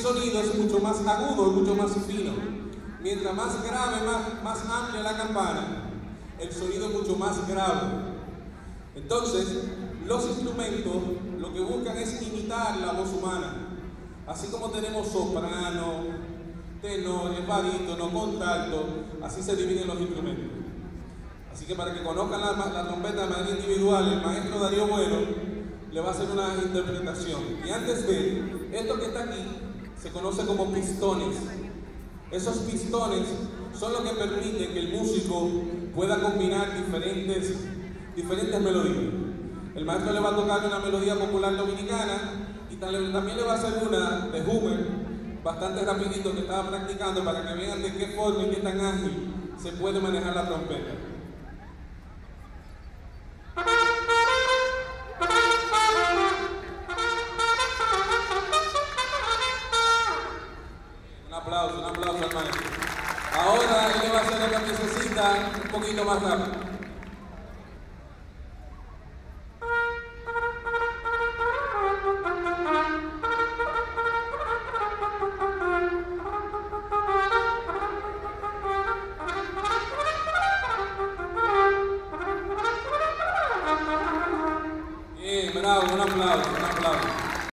sonido es mucho más agudo, es mucho más fino. Mientras más grave, más amplia la campana, el sonido es mucho más grave. Entonces, los instrumentos lo que buscan es imitar la voz humana. Así como tenemos soprano, tenores, barítono, contralto, así se dividen los instrumentos. Así que para que conozcan la trompeta de manera individual, el maestro Darío Bueno le va a hacer una interpretación. Y antes de esto que está aquí, se conoce como pistones. Esos pistones son los que permiten que el músico pueda combinar diferentes melodías. El maestro le va a tocar una melodía popular dominicana y también le va a hacer una de Hummel, bastante rapidito, que estaba practicando para que vean de qué forma y qué tan ágil se puede manejar la trompeta. Un aplauso al maestro. Ahora él le va a hacer otra piececita un poquito más rápido. Bien, bravo, un aplauso.